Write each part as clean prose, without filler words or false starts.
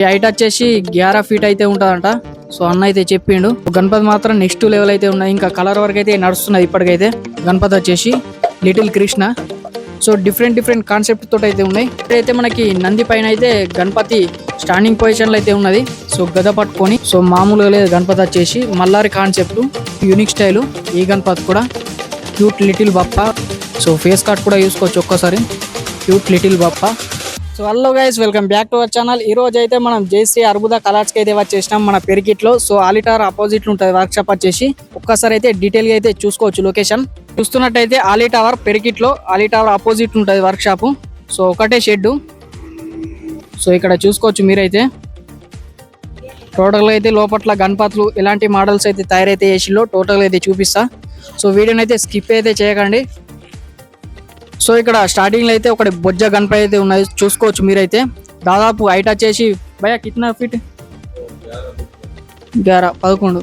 Height వచ్చేసి 11 feet అయితే ఉంటుందంట. సో అన్న అయితే చెప్పిండు. గణపతి మాత్రం నెక్స్ట్ లెవెల్ అయితే ఉన్నాయి. ఇంకా కలర్ వరకు అయితే నడుస్తున్నది ఇప్పటికైతే. గణపతి వచ్చేసి little Krishna. So different concept తోటి అయితే ఉన్నాయి. ఇక్కడైతే మనకి నంది పైన అయితే గణపతి స్టాండింగ్ పొజిషన్ లో అయితే ఉన్నది. సో గద పట్టుకొని, సో మామూలుగా లేదు గణపతి వచ్చేసి మల్లారి కాన్సెప్ట్, యూనిక్ స్టైల్. ఈ గణపతి కూడా cute little Bappa. So face cut కూడా చూసుకోవచ్చు ఒక్కసారి. Cute little Bappa. So hello guys, welcome back to our channel. ఈ రోజు అయితే మనం జేసీ అర్బుదా కలర్స్ కి అయితే వచ్చేసినాం మన పెరికిట్ లో. సో ఆలిటార్ ఆపోజిట్ లో ఉంటుంది వర్క్ షాప్ వచ్చేసి. ఒక్కసారి అయితే డీటెయిల్ గా అయితే చూసుకోవచ్చు. లొకేషన్ చూస్తున్నట్టయితే ఆలిటావర్ పెరికిట్ లో, ఆలిటావర్ ఆపోజిట్ ఉంటుంది వర్క్ షాప్. సో ఒకటే షెడ్. సో ఇక్కడ చూసుకోవచ్చు మీరైతే. టోటల్ గా అయితే లోపట్ల గణపతులు ఎలాంటి మోడల్స్ అయితే తయారైతే చేసిలో టోటల్ అయితే చూపిస్తా. సో వీడియోని అయితే స్కిప్ అయితే చేయకండి. సో ఇక్కడ స్టార్టింగ్ లో అయితే ఒకటి బొజ్జ గణపతి అయితే ఉన్నది చూసుకోవచ్చు మీరైతే. దాదాపు హైట్ వచ్చేసి భయ కిतना ఫీట్ 11.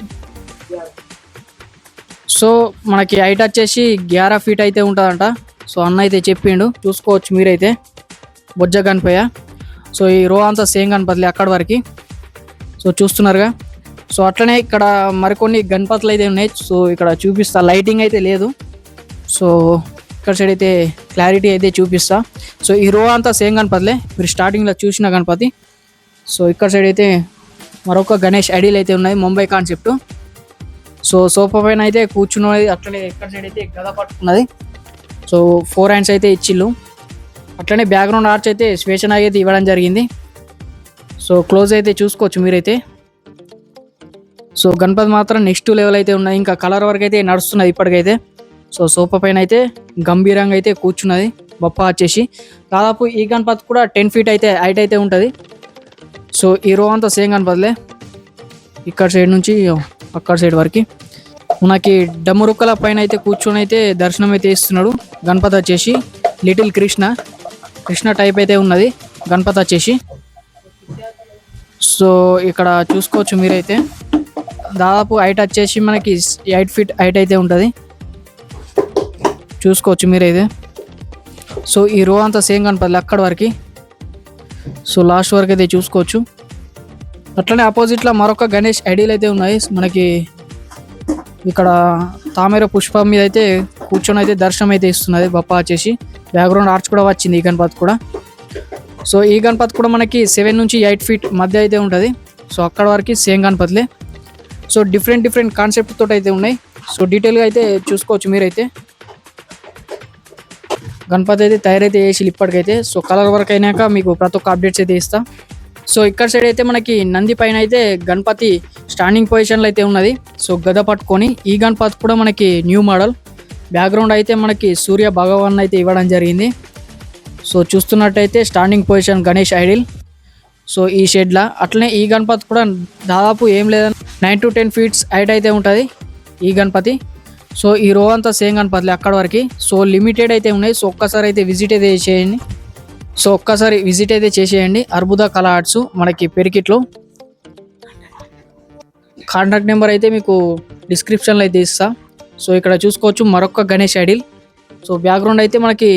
సో మనకి హైట్ వచ్చేసి 11 ఫీట్ అయితే ఉంటుందంట. సో అన్న అయితే చెప్పిండు. చూసుకోవచ్చు మీరైతే బొజ్జ గణపయ్య. సో ఈ రో అంతా సేమ్ గణపతులే అక్కడి వరకు. సో చూస్తున్నారుగా. సో అట్లనే ఇక్కడ మరికొన్ని గణపతులు అయితే ఉన్నాయి. సో ఇక్కడ చూపిస్తా. లైటింగ్ అయితే లేదు. సో ఇక్కడ సైడ్ అయితే క్లారిటీ అయితే చూపిస్తా. సో ఈ రో అంతా సేమ్ గణపతిలే, మీరు స్టార్టింగ్లో చూసిన గణపతి. సో ఇక్కడ సైడ్ అయితే మరొక గణేష్ ఐడియల్ అయితే ఉన్నాయి, ముంబై కాన్సెప్ట్. సో సోఫా పైన అయితే కూర్చున్నది. అట్లనే ఇక్కడ సైడ్ అయితే గద పట్టుకున్నది. సో 4 హ్యాండ్స్ అయితే ఇచ్చిళ్ళు. అట్లనే బ్యాక్గ్రౌండ్ ఆర్చ్ అయితే స్వేషన్ అయితే ఇవ్వడం జరిగింది. సో క్లోజ్ అయితే చూసుకోవచ్చు మీరైతే. సో గణపతి మాత్రం నెక్స్ట్ లెవెల్ అయితే ఉన్నాయి. ఇంకా కలర్ వరకు అయితే నడుస్తున్నది ఇప్పటికైతే. సో సోఫా పైన అయితే గంభీరంగా అయితే కూర్చున్నది బప్ప వచ్చేసి. దాదాపు ఈ గణపతి కూడా 10 ఫీట్ అయితే హైట్ అయితే ఉంటుంది. సో ఈ రో అంతా సేమ్ గణపతిలే. ఇక్కడ సైడ్ నుంచి అక్కడ సైడ్ వరకు మనకి డమ్మురుక్కల పైన అయితే కూర్చొని అయితే దర్శనం అయితే ఇస్తున్నాడు గణపతి వచ్చేసి. లిటిల్ కృష్ణ టైప్ అయితే ఉన్నది గణపతి వచ్చేసి. సో ఇక్కడ చూసుకోవచ్చు మీరైతే. దాదాపు హైట్ వచ్చేసి మనకి 8 ఫీట్ హైట్ అయితే ఉంటుంది. చూసుకోవచ్చు మీరైతే. సో ఈ రో అంతా సేమ్ గణపతి అక్కడి వరకు. సో లాస్ట్ వరకు అయితే చూసుకోవచ్చు. అట్లనే ఆపోజిట్లో మరొక గణేష్ ఐడియల్ అయితే ఉన్నాయి మనకి. ఇక్కడ తామర పుష్పం మీద అయితే కూర్చొని అయితే దర్శనం అయితే ఇస్తున్నది బప్ప వచ్చేసి. బ్యాక్గ్రౌండ్ ఆర్చ్ కూడా వచ్చింది ఈ గణపతి కూడా. సో ఈ గణపతి కూడా మనకి 7 నుంచి 8 ఫీట్ మధ్య అయితే ఉంటుంది. సో అక్కడ వరకు సేమ్ గణపతిలే. సో డిఫరెంట్ కాన్సెప్ట్ తోటి అయితే ఉన్నాయి. సో డీటెయిల్గా అయితే చూసుకోవచ్చు మీరైతే. గణపతి అయితే తయారైతే చేసి ఇప్పటికైతే. సో కలర్ వర్క్ అయినాక మీకు ప్రతి ఒక్క అప్డేట్స్ అయితే ఇస్తా. సో ఇక్కడ సైడ్ అయితే మనకి నంది పైన అయితే గణపతి స్టాండింగ్ పొజిషన్లో అయితే ఉన్నది. సో గద పట్టుకొని. ఈ గణపతి కూడా మనకి న్యూ మోడల్. బ్యాక్గ్రౌండ్ అయితే మనకి సూర్య భగవాన్ అయితే ఇవ్వడం జరిగింది. సో చూస్తున్నట్టయితే standing position Ganesh idol. So ఈ షెడ్లా. అట్లనే ఈ గణపతి కూడా దాదాపు ఏం లేదని 9 to 10 ఫీట్స్ హైట్ అయితే ఉంటుంది ఈ గణపతి. సో ఈ రో అంతా సేమ్ గణపతిలే అక్కడ వరకు. సో లిమిటెడ్ అయితే ఉన్నాయి. సో ఒక్కసారి అయితే విజిట్ అయితే చేసేయండి. అర్బుదా కళా ఆర్ట్స్ మనకి పెరికిట్లో. కాంటాక్ట్ నెంబర్ అయితే మీకు డిస్క్రిప్షన్లో అయితే ఇస్తా. సో ఇక్కడ చూసుకోవచ్చు మరొక గణేష్ ఐడిల్. సో బ్యాక్గ్రౌండ్ అయితే మనకి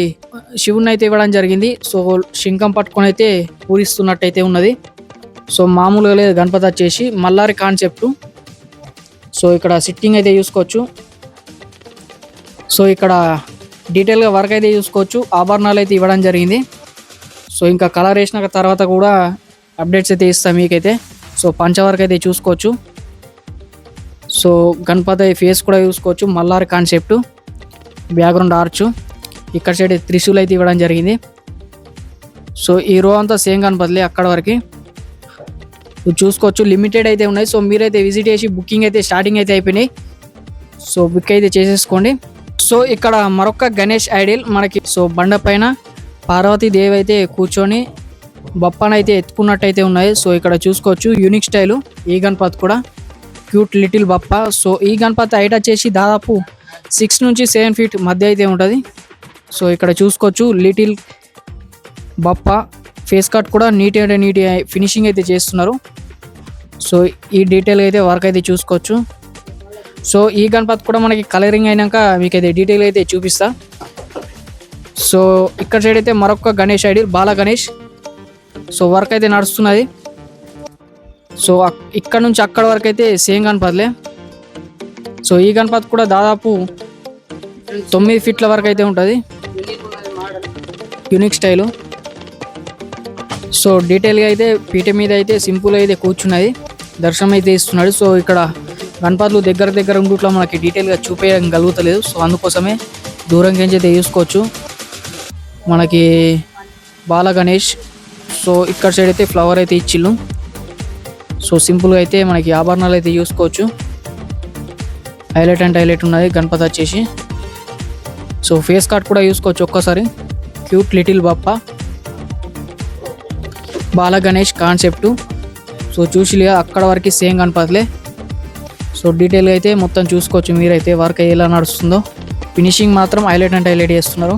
శివుని అయితే ఇవ్వడం జరిగింది. సో శంఖం పట్టుకొని అయితే పూరిస్తున్నట్టయితే ఉన్నది. సో మామూలుగా లేదు గణపతి వచ్చేసి మల్లారి కాన్సెప్ట్. సో ఇక్కడ సిట్టింగ్ అయితే చూసుకోవచ్చు. సో ఇక్కడ డీటెయిల్గా వర్క్ అయితే చూసుకోవచ్చు. ఆభరణాలు అయితే ఇవ్వడం జరిగింది. సో ఇంకా కలర్ వేసిన తర్వాత కూడా అప్డేట్స్ అయితే ఇస్తాం మీకైతే. సో పంచవర్క్ అయితే చూసుకోవచ్చు. సో గణపతి ఫేస్ కూడా చూసుకోవచ్చు. మల్లారి కాన్సెప్ట్, బ్యాక్గ్రౌండ్ ఆర్చ్. ఇక్కడ సైడ్ త్రిశూల్ అయితే ఇవ్వడం జరిగింది. సో ఈ రో అంతా సేమ్ గణపతిలే అక్కడ వరకు. చూసుకోవచ్చు లిమిటెడ్ అయితే ఉన్నాయి. సో మీరైతే విజిట్ చేసి బుకింగ్ అయితే స్టార్టింగ్ అయితే అయిపోయినాయి. సో బుక్ అయితే చేసేసుకోండి. సో ఇక్కడ మరొక గణేష్ ఐడియల్ మనకి. సో బండ పైన పార్వతీదేవి అయితే కూర్చొని బప్పను అయితే ఎత్తుకున్నట్టయితే ఉన్నాయి. సో ఇక్కడ చూసుకోవచ్చు యూనిక్ స్టైలు. ఈ గణపతి కూడా క్యూట్ లిటిల్ బప్ప. సో ఈ గణపతి హైట్ వచ్చేసి దాదాపు 6 నుంచి 7 ఫీట్ మధ్య అయితే ఉంటుంది. సో ఇక్కడ చూసుకోవచ్చు లిటిల్ బప్ప. ఫేస్ కట్ కూడా నీట్ ఫినిషింగ్ అయితే చేస్తున్నారు. సో ఈ డీటెయిల్ అయితే వర్క్ అయితే చూసుకోవచ్చు. సో ఈ గణపతి కూడా మనకి కలరింగ్ అయినాక మీకు అయితే డీటెయిల్ అయితే చూపిస్తా. సో ఇక్కడ సైడ్ అయితే మరొక గణేష్ ఐడియల్ బాల గణేష్. సో వర్క్ అయితే నడుస్తున్నది. సో ఇక్కడ నుంచి అక్కడ వరకు అయితే సేమ్ గణపతిలే. సో ఈ గణపతి కూడా దాదాపు 9 ఫీట్ల వరకు అయితే ఉంటుంది, యూనిక్ స్టైలు. సో డీటెయిల్గా అయితే పీట మీద అయితే సింపుల్ అయితే కూర్చున్నది, దర్శనం అయితే ఇస్తున్నాడు. సో ఇక్కడ గణపతులు దగ్గర ఉండుట్లో మనకి డీటెయిల్గా చూపేయగలుగుతలేదు. సో అందుకోసమే దూరంగా అయితే చూసుకోవచ్చు. మనకి బాల గణేష్. సో ఇక్కడ సైడ్ అయితే ఫ్లవర్ అయితే ఇచ్చిళ్ళు. సో సింపుల్గా అయితే మనకి ఆభరణాలు అయితే చూసుకోవచ్చు. హైలైట్ అండ్ హైలైట్ ఉన్నది గణపతి వచ్చేసి. సో ఫేస్ కార్డ్ కూడా చూసుకోవచ్చు ఒక్కసారి. క్యూట్ లిటిల్ బప్ప బాల గణేష్ కాన్సెప్ట్. సో చూసిగా అక్కడ వరకు సేమ్ గణపతిలే. సో డీటెయిల్గా అయితే మొత్తం చూసుకోవచ్చు మీరైతే వర్క్ ఎలా నడుస్తుందో. ఫినిషింగ్ మాత్రం హైలైట్ అండ్ హైలైట్ చేస్తున్నారు.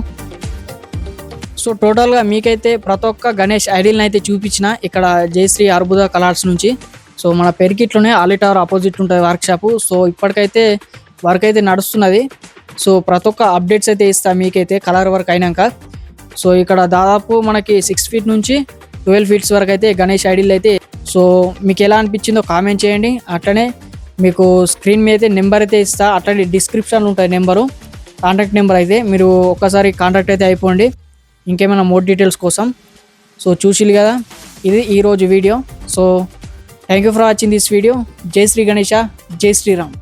సో టోటల్గా మీకైతే ప్రతి ఒక్క గణేష్ ఐడియల్ని అయితే చూపించిన ఇక్కడ జయశ్రీ అర్బుద కలర్స్ నుంచి. సో మన పెరికిట్లోనే ఆలిటార్ ఆపోజిట్ ఉంటుంది వర్క్షాపు. సో ఇప్పటికైతే వర్క్ అయితే నడుస్తున్నది. సో ప్రతి ఒక్క అప్డేట్స్ అయితే ఇస్తా మీకైతే కలర్ వర్క్ అయినాక. సో ఇక్కడ దాదాపు మనకి 6 ఫీట్ నుంచి 12 ఫీట్స్ వరకు అయితే గణేష్ ఐడియల్ అయితే. సో మీకు ఎలా అనిపించిందో కామెంట్ చేయండి. అట్లనే మీకు స్క్రీన్ మీద అయితే నెంబర్ అయితే ఇస్తా, అట్లనే డిస్క్రిప్షన్లో ఉంటుంది నెంబరు, కాంటాక్ట్ నెంబర్. అయితే మీరు ఒక్కసారి కాంటాక్ట్ అయితే అయిపోండి ఇంకేమైనా మోర్ డీటెయిల్స్ కోసం. సో చూసిలు కదా, ఇది ఈరోజు video. So thank you for watching this video. జై శ్రీ గణేష, జై శ్రీరామ్.